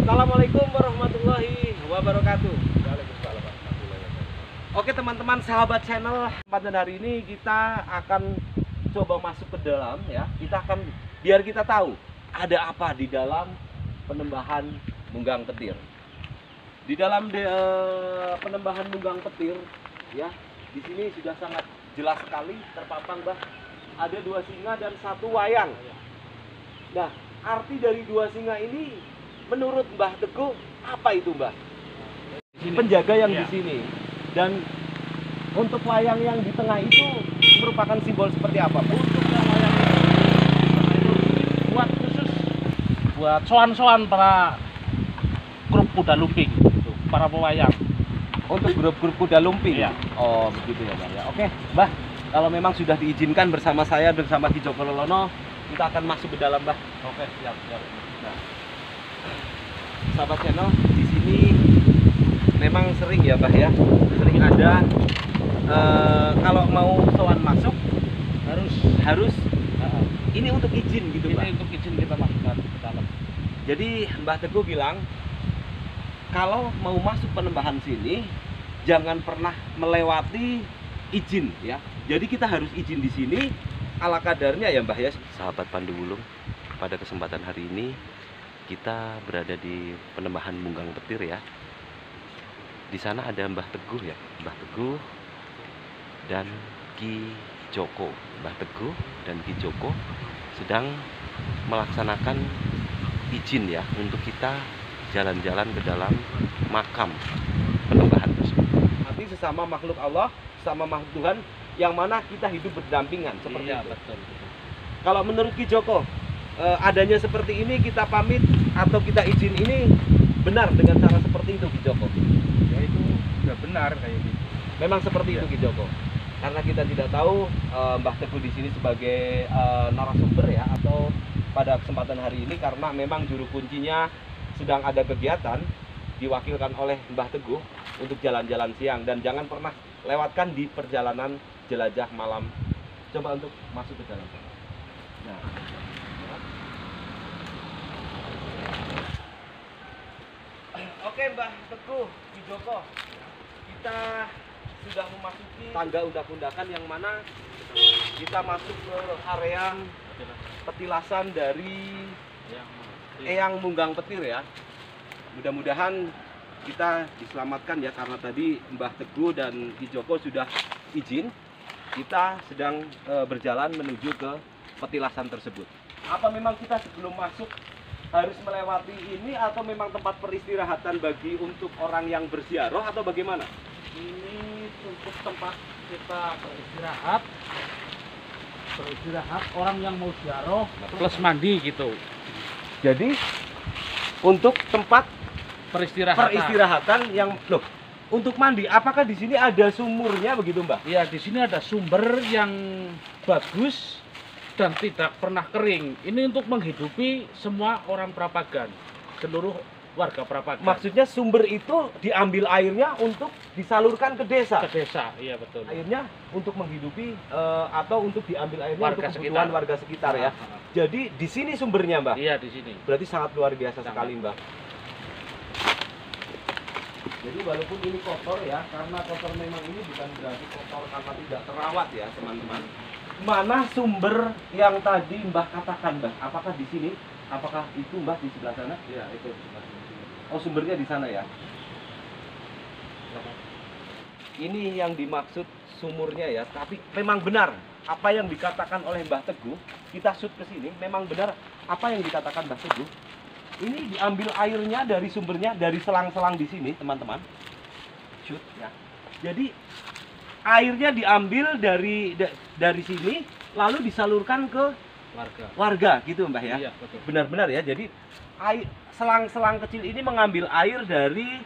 Assalamualaikum warahmatullahi wabarakatuh. Waalaikumsalam warahmatullahi wabarakatuh. Oke teman-teman sahabat channel, pada hari ini kita akan coba masuk ke dalam ya. Biar kita tahu ada apa di dalam penembahan munggang petir. Di dalam penembahan munggang petir ya, di sini sudah sangat jelas sekali terpampang Mbah, ada 2 singa dan 1 wayang. Nah, arti dari 2 singa ini menurut Mbah Teguh apa itu Mbah? Penjaga yang di sini. Dan untuk wayang yang di tengah itu merupakan simbol seperti apa Pak? Untuk yang wayang itu buat khusus buat soan-soan para grup kuda lumping, gitu, para pewayang. Untuk grup-grup kuda lumping? Iya. Oh begitu ya Mbah ya. Oke Mbah, kalau memang sudah diizinkan bersama saya bersama Ki Joko Lolono, kita akan masuk ke dalam Mbah. Oke, siap. Nah, sahabat channel, di sini memang sering ya Mbah ya, sering ada kalau mau sowan masuk harus ini untuk izin gitu Mbah. Ini untuk izin kita masukkan ke dalam. Jadi Mbah Teguh bilang kalau mau masuk penembahan sini jangan pernah melewati izin ya. Jadi kita harus izin di sini ala kadarnya ya Mbah ya. Sahabat Pandu Wulung, pada kesempatan hari ini kita berada di penembahan munggang petir ya. Di sana ada Mbah Teguh ya, Mbah Teguh dan Ki Joko. Mbah Teguh dan Ki Joko sedang melaksanakan izin ya untuk kita jalan-jalan ke dalam makam penembahan tersebut. Arti sesama makhluk Allah, sesama makhluk Tuhan yang mana kita hidup berdampingan seperti Iya, itu. betul. Kalau menurut Ki Joko, adanya seperti ini kita pamit atau kita izin ini benar dengan cara seperti itu Ki Joko? Ya itu sudah benar kayak gitu. Memang seperti Ya. itu Ki Joko. Karena kita tidak tahu Mbah Teguh di sini sebagai narasumber ya, atau pada kesempatan hari ini karena memang juru kuncinya sedang ada kegiatan diwakilkan oleh Mbah Teguh untuk jalan-jalan siang, dan jangan pernah lewatkan di perjalanan jelajah malam. Coba untuk masuk ke dalam. Nah, oke Mbah Teguh, Ki Joko, kita sudah memasuki tangga undak-undakan yang mana kita masuk ke area petilasan dari Eyang Munggang Petir ya. Mudah-mudahan kita diselamatkan ya, karena tadi Mbah Teguh dan Ki Joko sudah izin. Kita sedang berjalan menuju ke petilasan tersebut. Apa memang kita sebelum masuk harus melewati ini, atau memang tempat peristirahatan bagi untuk orang yang berziarah, atau bagaimana? Ini untuk tempat kita beristirahat orang yang mau ziarah plus mandi gitu. Jadi untuk tempat Peristirahatan yang untuk mandi, apakah di sini ada sumurnya begitu Mbak? Ya, di sini ada sumber yang bagus dan tidak pernah kering. Ini untuk menghidupi semua orang Prapagan, seluruh warga Prapagan. Maksudnya sumber itu diambil airnya untuk disalurkan ke desa. Ke desa, iya betul. Airnya untuk menghidupi atau untuk diambil airnya Warga untuk kebutuhan sekitar. warga sekitar ya. Jadi di sini sumbernya Mbak. Iya, di sini. Berarti sangat luar biasa Sangat. sekali Mbak. Jadi walaupun ini kotor ya, karena kotor memang ini bukan berarti kotor karena tidak terawat ya teman-teman. Mana sumber yang tadi Mbah katakan Mbah? Apakah di sini? Apakah itu Mbah di sebelah sana? Iya, itu di sebelah sini. Oh, sumbernya di sana ya. Ini yang dimaksud sumurnya ya, tapi memang benar apa yang dikatakan oleh Mbah Teguh. Kita shoot ke sini, memang benar apa yang dikatakan Mbah Teguh. Ini diambil airnya dari sumbernya, dari selang-selang di sini, teman-teman. Shoot ya. Jadi airnya diambil dari sini, lalu disalurkan ke warga, gitu Mbah ya. Iya, betul. Benar-benar ya. Jadi selang-selang kecil ini mengambil air dari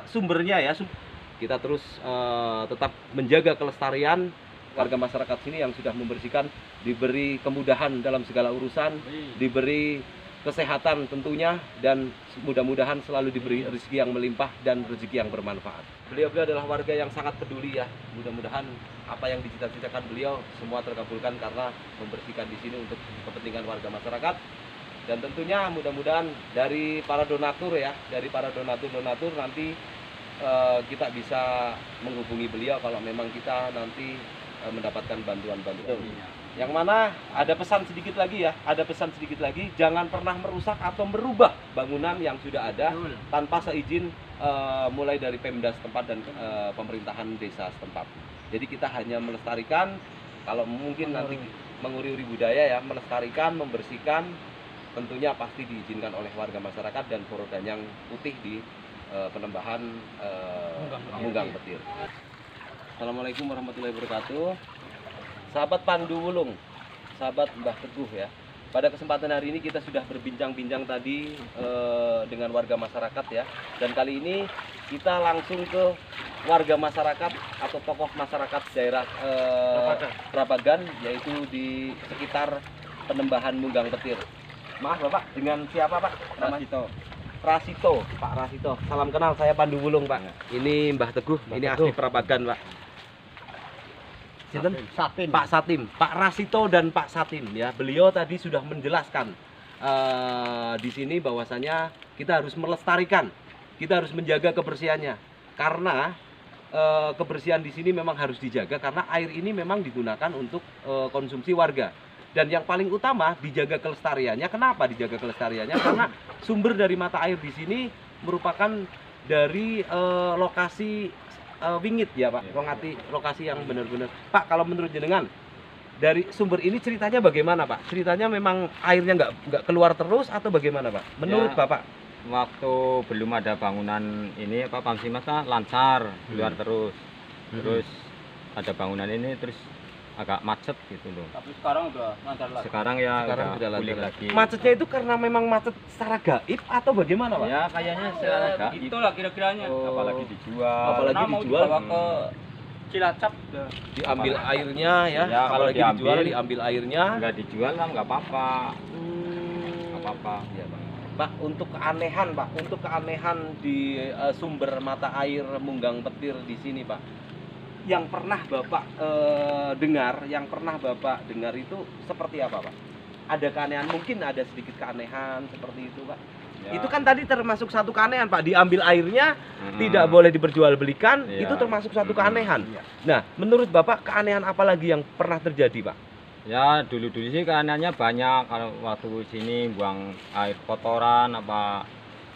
sumbernya ya. Kita terus tetap menjaga kelestarian warga masyarakat sini yang sudah membersihkan, diberi kemudahan dalam segala urusan, diberi kesehatan tentunya, dan mudah-mudahan selalu diberi rezeki yang melimpah dan rezeki yang bermanfaat. Beliau-beliau adalah warga yang sangat peduli ya. Mudah-mudahan apa yang dicita-citakan beliau semua terkabulkan karena membersihkan di sini untuk kepentingan warga masyarakat. Dan tentunya mudah-mudahan dari para donatur ya, dari para donatur nanti kita bisa menghubungi beliau kalau memang kita nanti mendapatkan bantuan-bantuan. Yang mana ada pesan sedikit lagi ya, jangan pernah merusak atau merubah bangunan yang sudah ada tanpa seizin mulai dari Pemda setempat dan pemerintahan desa setempat. Jadi kita hanya melestarikan, kalau mungkin nanti menguri-uri budaya ya, melestarikan, membersihkan, tentunya pasti diizinkan oleh warga masyarakat dan Porodanyang Putih di penembahan Munggang Petir. Assalamualaikum warahmatullahi wabarakatuh. Sahabat Pandu Wulung, sahabat Mbah Teguh ya. Pada kesempatan hari ini kita sudah berbincang-bincang tadi dengan warga masyarakat ya. Dan kali ini kita langsung ke warga masyarakat atau tokoh masyarakat daerah Prabagan, yaitu di sekitar penembahan Munggang Petir. Maaf Bapak, dengan siapa Pak? Rasito, Pak Rasito. Salam kenal, saya Pandu Wulung Pak. Ini Mbah Teguh, ini asli Prabagan Pak. Satim. Pak Satim, Pak Rasito dan Pak Satim ya. Beliau tadi sudah menjelaskan di sini bahwasanya kita harus melestarikan, kita harus menjaga kebersihannya. Karena kebersihan di sini memang harus dijaga karena air ini memang digunakan untuk konsumsi warga. Dan yang paling utama dijaga kelestariannya. Kenapa dijaga kelestariannya? Karena sumber dari mata air di sini merupakan dari lokasi Wingit ya Pak, lokasi yang benar-benar. Pak, kalau menurut jenengan dari sumber ini ceritanya bagaimana Pak? Ceritanya memang airnya nggak keluar terus atau bagaimana Pak? Menurut Bapak? Waktu belum ada bangunan ini Pak Pamsimas lancar keluar terus. Terus ada bangunan ini terus agak macet gitu loh. Tapi sekarang udah lancar lagi. Sekarang udah pulih lagi. Macetnya itu karena memang macet secara gaib atau bagaimana Pak? Ya kayaknya secara gaib. Itulah kira-kiranya. Apalagi dijual. Apalagi Mau dijual dibawa ke Cilacap. diambil airnya ya. Ya, kalau apalagi diambil airnya. Enggak dijual kan nggak apa-apa. Nggak apa-apa. Ya, Pak, untuk keanehan di sumber mata air Munggang Petir di sini Pak, yang pernah Bapak dengar itu seperti apa Pak? Ada keanehan, mungkin ada sedikit keanehan seperti itu Pak? Ya. Itu kan tadi termasuk satu keanehan Pak, diambil airnya tidak boleh diperjualbelikan, Ya. itu termasuk satu keanehan. Nah, menurut Bapak keanehan apa lagi yang pernah terjadi Pak? Ya dulu-dulu sih keanehannya banyak. Kalau waktu sini buang air kotoran apa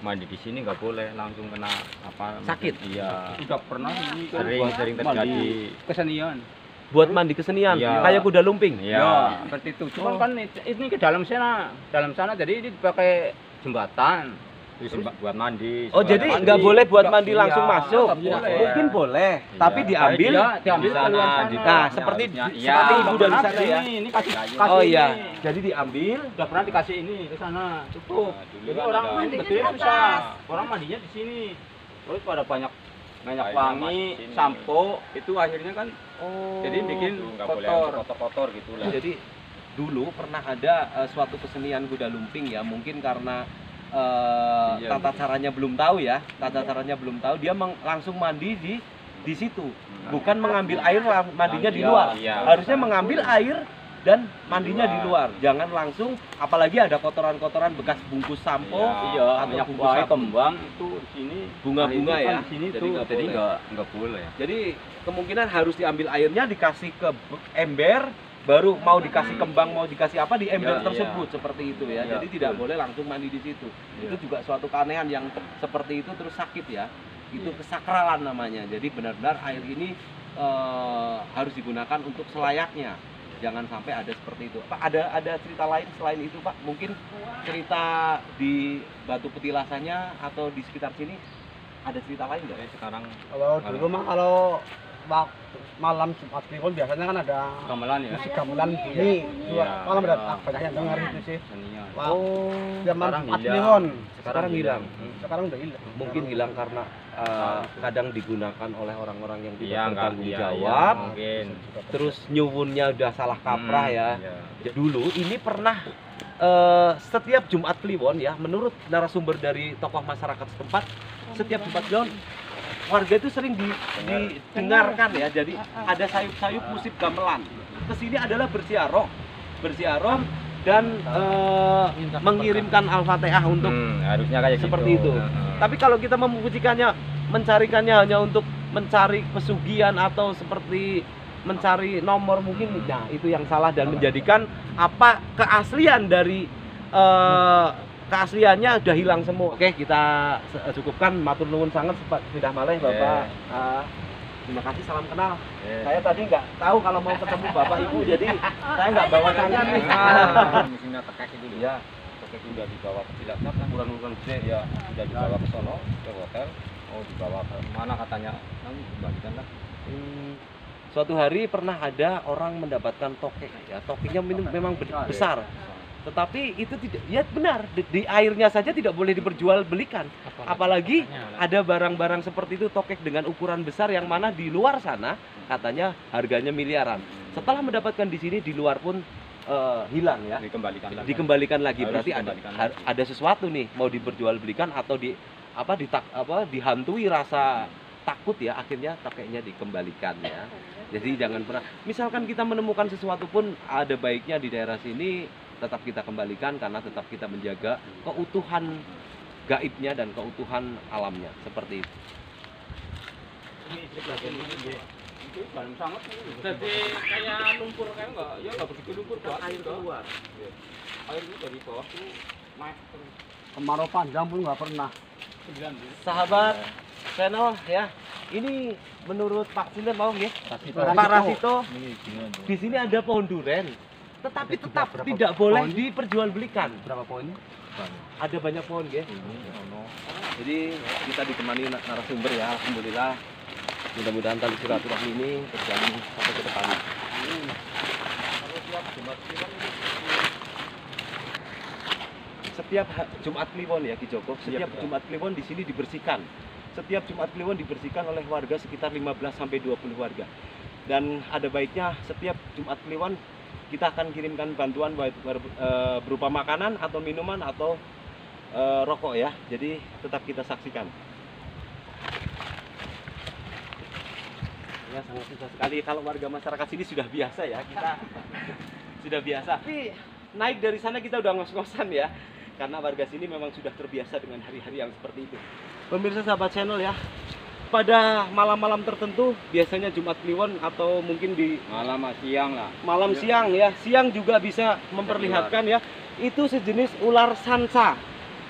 mandi di sini nggak boleh, langsung kena apa Sakit? Iya, Udah pernah ini kan sering terjadi. kesenian. Buat mandi kesenian, Iya. kayak kuda lumping. Iya. Seperti itu. Cuman kan ini ke dalam sana jadi ini dipakai jembatan. Terus buat mandi. Oh, jadi nggak boleh buat mandi Iya, langsung masuk. nggak boleh. Mungkin boleh, Iya. tapi diambil. Iya, diambil di sana, keluar sana. di Nah, seperti harusnya. seperti Iya. ibu dari sana ya. Ini kasih Oh iya, ini. jadi diambil. Udah pernah dikasih ini ke sana, cukup. Nah, dulu Jadi kan orang ada- mandi bisa. Orang mandinya di sini. Terus pada banyak Airnya wangi, masuk sini. sampo, itu akhirnya kan Oh. jadi bikin Nggak boleh kotor-kotor gitu lah. Jadi dulu pernah ada suatu kesenian kuda lumping ya, mungkin karena Iya, tata caranya belum tahu ya, dia langsung mandi di situ, bukan mengambil air mandinya di luar. Iya. Harusnya mengambil air dan mandinya di luar, jangan langsung, apalagi ada kotoran-kotoran bekas bungkus sampo, Iya. atau banyak bungkus buah sapu. kembang itu di sini. Bunga-bunga Nah, itu ya. kan di sini Jadi tuh. nggak Jadi boleh. nggak boleh. Jadi kemungkinan harus diambil airnya, dikasih ke ember, baru mau dikasih kembang, mau dikasih apa di ember Iya, tersebut, seperti itu ya. Iya, Jadi tidak betul. boleh langsung mandi di situ. Iya. Itu juga suatu keanehan yang seperti itu terus sakit ya. Itu kesakralan namanya. Jadi benar-benar air ini harus digunakan untuk selayaknya. Jangan sampai ada seperti itu. Pak, ada cerita lain selain itu Pak? Mungkin cerita di Batu Petilasannya atau di sekitar sini ada cerita lain nggak? Sekarang Kalau dulu mah kalau malam Jumat Kliwon biasanya kan ada Gamelan ya. musik gamelan gini. Iya. Malam ada banyak yang dengar itu sih. Senian. Wah, Oh, zaman sekarang Jumat hilang. Kliwon. sekarang hilang. Sekarang udah hilang. Mungkin hilang karena kadang digunakan oleh orang-orang yang tidak iya nggak bertanggung iya, jawab. iya, mungkin. Terus nyuwunnya udah salah kaprah ya. Iya. Dulu ini pernah setiap Jumat Kliwon ya, menurut narasumber dari tokoh masyarakat setempat, setiap Jumat Kliwon warga itu sering didengarkan ya. Jadi ada sayup-sayup musik gamelan. Kesini adalah bersiaroh dan mengirimkan Al-Fatihah untuk harusnya kayak seperti gitu. itu. Tapi kalau kita memujikannya, mencarikannya hanya untuk mencari pesugihan atau seperti mencari nomor mungkin, nah itu yang salah dan menjadikan apa keaslian dari keasliannya udah hilang semua. Oke, kita cukupkan. Matur nuwun sangat sudah malih Bapak. Terima kasih, salam kenal. Saya tadi nggak tahu kalau mau ketemu Bapak Ibu, jadi saya nggak bawa tangan nih. Misinya terkait itu Iya. Terkait udah dibawa ke Cilacap kan, ukuran gede ya, udah dibawa ke sono ke hotel. Oh, dibawa ke mana katanya? Kembalikan lah. Suatu hari pernah ada orang mendapatkan tokek ya, tokeknya memang besar. Tetapi itu tidak, ya benar, di airnya saja tidak boleh diperjualbelikan. Apalagi ada barang-barang seperti itu, tokek dengan ukuran besar yang mana di luar sana katanya harganya miliaran. Setelah mendapatkan di sini, di luar pun hilang ya. Dikembalikan lagi. Berarti ada sesuatu nih mau diperjualbelikan atau dihantui rasa takut ya, akhirnya tokeknya dikembalikan ya. Jadi jangan pernah, misalkan kita menemukan sesuatu pun ada baiknya di daerah sini tetap kita kembalikan, karena tetap kita menjaga keutuhan gaibnya dan keutuhan alamnya seperti itu. Jadi kayak lumpur kayak nggak begitu lumpur, Air keluar. air itu dari bawah tuh naik terus. Kemarau panjang pun nggak pernah. Sahabat channel ya, ini menurut Pak Silen mau ya, Rasito. Pak Rasito, di sini ada pohon duren, tetapi tetap tidak boleh diperjualbelikan. Berapa poinnya? Ada banyak pohon ya. Jadi kita ditemani narasumber ya, alhamdulillah. Mudah-mudahan tali silaturahmi ini terjalin sampai ke depan. Setiap Jumat Kliwon ya Ki Joko, setiap Jumat Kliwon di sini dibersihkan. Setiap Jumat Kliwon dibersihkan oleh warga sekitar 15 sampai 20 warga. Dan ada baiknya setiap Jumat Kliwon kita akan kirimkan bantuan baik berupa makanan atau minuman atau rokok ya. Jadi tetap kita saksikan. Ya sangat susah sekali, kalau warga masyarakat sini sudah biasa ya, kita sudah biasa. Tapi naik dari sana kita udah ngos-ngosan ya, karena warga sini memang sudah terbiasa dengan hari-hari yang seperti itu. Pemirsa sahabat channel ya, pada malam-malam tertentu biasanya Jumat Kliwon atau mungkin di siang lah. malam siang ya, siang juga bisa memperlihatkan ya, itu sejenis ular sanca.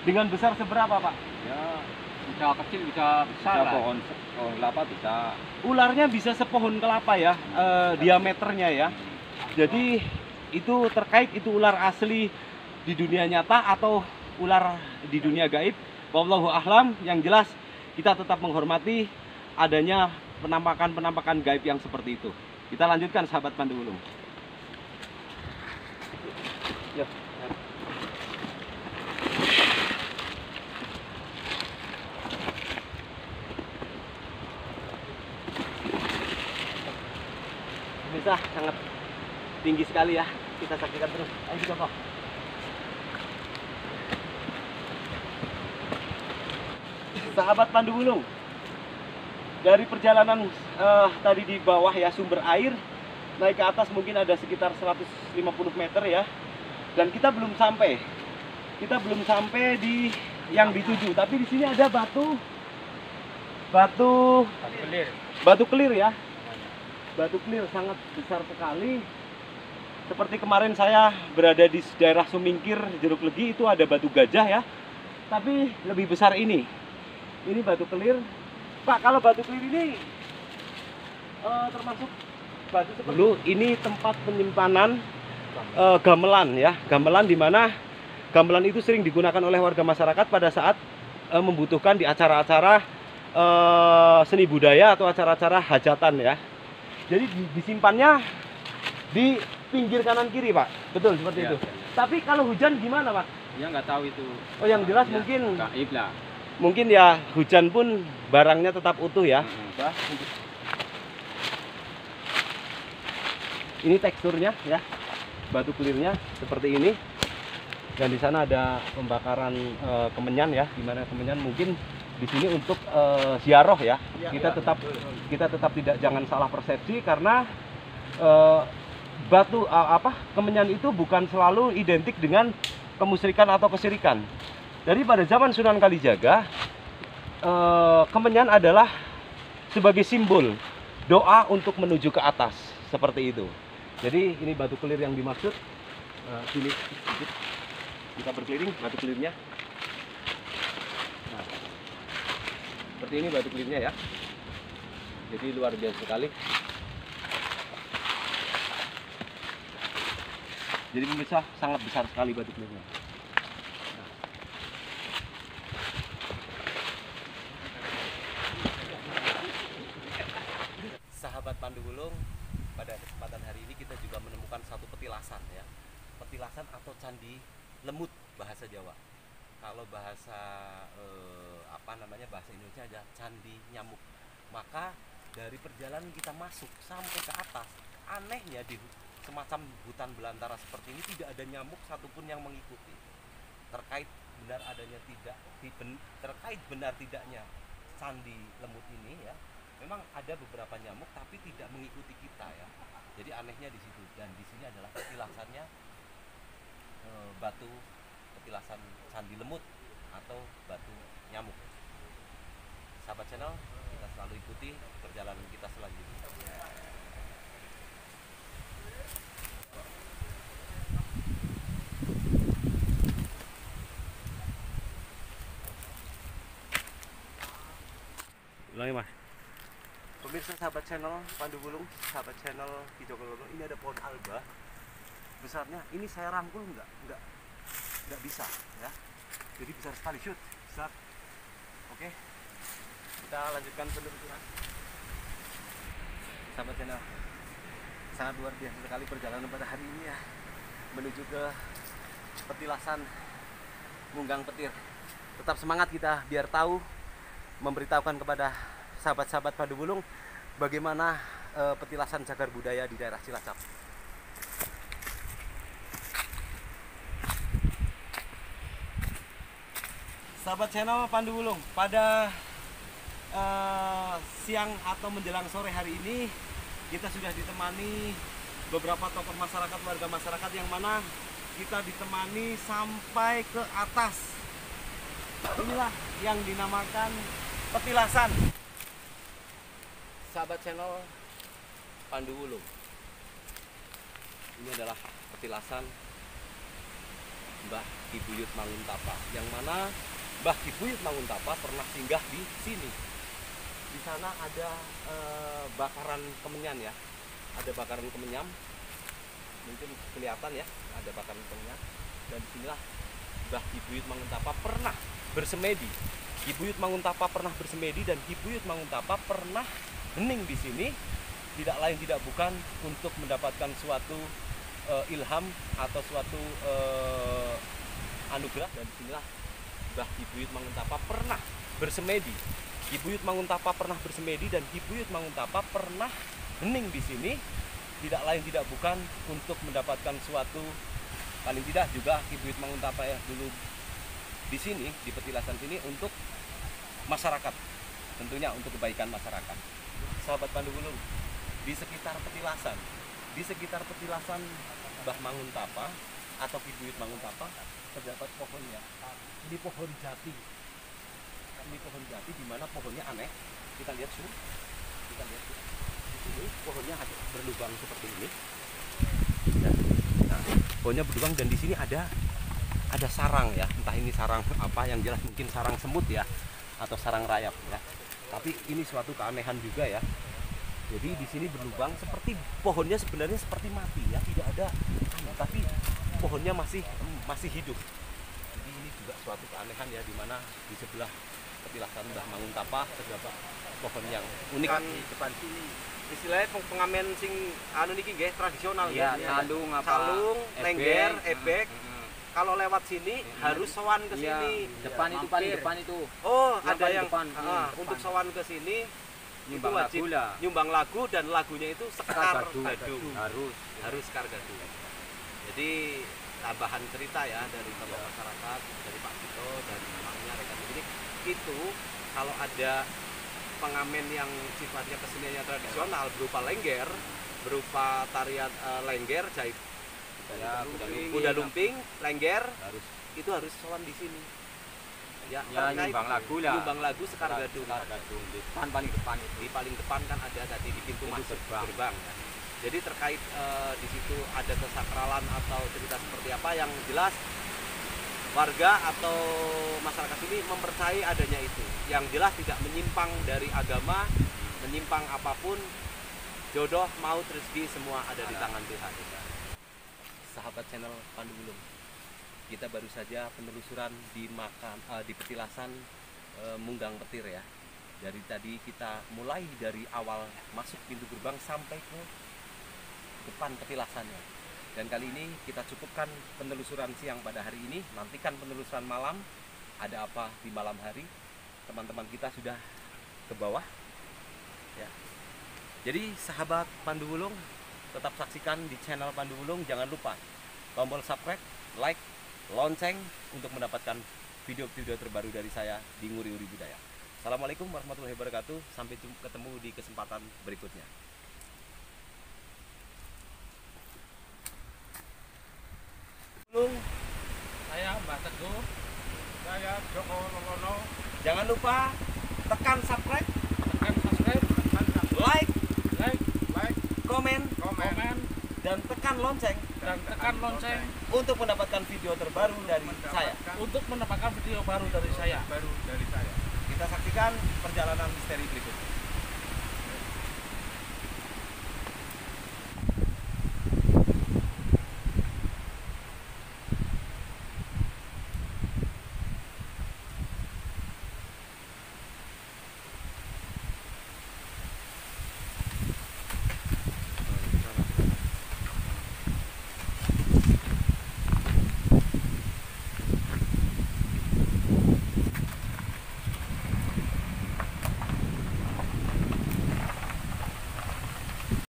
Dengan besar seberapa Pak? Ya, bisa kecil bisa besar lah. Pohon kelapa bisa. Ularnya bisa sepohon kelapa ya, diameternya ya. Jadi itu terkait itu ular asli di dunia nyata atau ular di dunia gaib. Wallahu a'lam. Yang jelas kita tetap menghormati adanya penampakan-penampakan gaib yang seperti itu. Kita lanjutkan sahabat Pandu Wulung. Yuk. Bisa sangat tinggi sekali ya, kita saksikan terus. Ayo Joko. Sahabat Pandu Wulung, dari perjalanan tadi di bawah ya sumber air naik ke atas mungkin ada sekitar 150 meter ya, dan kita belum sampai di yang dituju, tapi di sini ada batu kelir ya. Batu kelir sangat besar sekali. Seperti kemarin saya berada di daerah Sumingkir, Jeruk Legi, itu ada batu gajah ya. Tapi lebih besar ini. Ini batu kelir. Pak, kalau batu kelir ini termasuk batu seperti dulu ini tempat penyimpanan gamelan ya. Gamelan di mana gamelan itu sering digunakan oleh warga masyarakat pada saat membutuhkan di acara-acara seni budaya atau acara-acara hajatan ya. Jadi disimpannya di pinggir kanan kiri Pak, betul seperti itu. Tapi kalau hujan gimana Pak? Ya nggak tahu itu. Oh yang jelas mungkin gaib lah. Mungkin ya hujan pun barangnya tetap utuh ya. Ini teksturnya ya, batu kelirnya seperti ini. Dan di sana ada pembakaran kemenyan ya, di mana kemenyan mungkin di sini untuk ziarah ya. Kita tetap tidak jangan salah persepsi, karena kemenyan itu bukan selalu identik dengan kemusyrikan atau kesyirikan. Jadi pada zaman Sunan Kalijaga, kemenyan adalah sebagai simbol doa untuk menuju ke atas, seperti itu. Jadi ini batu kelir yang dimaksud. Sini sedikit kita berkeliling batu kelirnya. Nah, seperti ini batu kelirnya ya. Jadi luar biasa sekali. Jadi pemirsa, sangat besar sekali batu kelirnya. Sahabat Pandu Wulung, pada kesempatan hari ini kita juga menemukan satu petilasan ya. Petilasan atau candi lemut bahasa Jawa. Kalau bahasa bahasa Indonesia aja candi nyamuk. Maka dari perjalanan kita masuk sampai ke atas, anehnya di semacam hutan belantara seperti ini tidak ada nyamuk satupun yang mengikuti. Terkait benar tidaknya candi lemut ini ya. Memang ada beberapa nyamuk tapi tidak mengikuti kita ya. Jadi anehnya di situ, dan di sini adalah petilasannya batu petilasan candi lemut atau batu nyamuk. Sahabat channel, kita selalu ikuti perjalanan kita selanjutnya. Ulangi mas. Pemirsa sahabat channel Pandu Wulung, sahabat channel Kijogologo, ini ada pohon alba besarnya. Ini saya rangkul nggak bisa ya. Jadi besar sekali, shoot besar. Oke, kita lanjutkan penelusuran. Sahabat channel, sangat luar biasa sekali perjalanan pada hari ini ya, menuju ke petilasan Munggang Petir. Tetap semangat kita biar tahu, memberitahukan kepada sahabat-sahabat Pandu Wulung bagaimana petilasan cagar budaya di daerah Cilacap. Sahabat channel Pandu Wulung, pada siang atau menjelang sore hari ini kita sudah ditemani beberapa tokoh masyarakat, warga masyarakat, yang mana kita ditemani sampai ke atas. Inilah yang dinamakan petilasan. Sahabat channel Pandu Wulung, ini adalah petilasan Mbah Ki Buyut Manguntapa, yang mana Mbah Ki Buyut Manguntapa pernah singgah di sini. Di sana ada bakaran kemenyan ya, ada bakaran kemenyan, mungkin kelihatan ya, ada bakaran kemenyan. Dan disinilah Mbah Ki Buyut Manguntapa pernah bersemedi. Ki Buyut Manguntapa pernah bersemedi, dan Ki Buyut Manguntapa pernah hening di sini, tidak lain tidak bukan untuk mendapatkan suatu ilham atau suatu anugerah. Dan disinilah Mbah Ki Buyut Manguntapa pernah bersemedi. Ki Buyut Manguntapa pernah bersemedi, dan Ki Buyut Manguntapa pernah hening di sini, tidak lain tidak bukan untuk mendapatkan suatu, paling tidak juga Ki Buyut Manguntapa ya dulu di sini, di petilasan sini, untuk masyarakat, tentunya untuk kebaikan masyarakat. Sahabat Pandu Wulung, di sekitar petilasan Mbah Manguntapa atau Ki Buyut Manguntapa terdapat pohonnya. Ini pohon jati. Ini pohon jati, di mana pohonnya aneh. Kita lihat sini. Di sini pohonnya ada berlubang seperti ini. Nah, pohonnya berlubang, dan di sini ada sarang ya. Entah ini sarang apa, yang jelas mungkin sarang semut ya, atau sarang rayap ya. Tapi ini suatu keanehan juga ya. Jadi di sini berlubang, seperti pohonnya sebenarnya seperti mati ya, tidak ada, tapi pohonnya masih hidup. Jadi ini juga suatu keanehan ya, di mana di sebelah petilasan Mbah Manguntapa terdapat pohon yang unik. Di depan sini Istilahnya pengamen sing anu niki nggih tradisional ya, nggih. calung apa, Calung, lengger, ebek. Kalau lewat sini harus sowan ke iya, sini. depan itu paling depan itu Oh, yang ada paling yang depan, untuk depan. sowan ke sini nyumbang itu wajib lagu lah. nyumbang lagu, dan lagunya itu sekar Gadu. gadu. harus Sekar gadu. Jadi tambahan cerita ya dari tokoh masyarakat, dari Pak Tito dan namanya rekan ini, itu kalau ada pengamen yang sifatnya keseniannya tradisional berupa lengger, berupa tarian lengger, jahit Ya, kuda lumping, lengger, itu harus sowan di sini. Ya, Ya, terkait nyumbang lagu lah. Nyumbang lagu Sekar Gadung. Gadung di depan paling depan itu. Di paling depan kan ada tadi di pintu Pintu masuk gerbang. gerbang. Ya. Jadi terkait di situ ada kesakralan atau cerita seperti apa yang jelas warga atau masyarakat ini mempercayai adanya itu. Yang jelas tidak menyimpang dari agama, menyimpang apapun, jodoh, maut, rezeki semua ada di tangan Tuhan. Sahabat channel Pandu Wulung, kita baru saja penelusuran di petilasan Munggang Petir ya. Dari tadi kita mulai dari awal masuk pintu gerbang sampai ke depan petilasannya. Dan kali ini kita cukupkan penelusuran siang pada hari ini. Nantikan penelusuran malam. Ada apa di malam hari? Teman-teman kita sudah ke bawah. Ya. Jadi sahabat Pandu Wulung, tetap saksikan di channel Pandu Wulung. Jangan lupa tombol subscribe, like, lonceng untuk mendapatkan video-video terbaru dari saya di Nguri-Nguri Budaya. Assalamualaikum warahmatullahi wabarakatuh. Sampai ketemu di kesempatan berikutnya. Saya Mbah Teguh. Saya Joko Lolono. Jangan lupa tekan subscribe, Tekan subscribe, like, like, komen, komen, dan tekan lonceng dan tekan lonceng untuk mendapatkan video terbaru dari saya. untuk mendapatkan video baru dari saya. Kita saksikan perjalanan misteri berikutnya.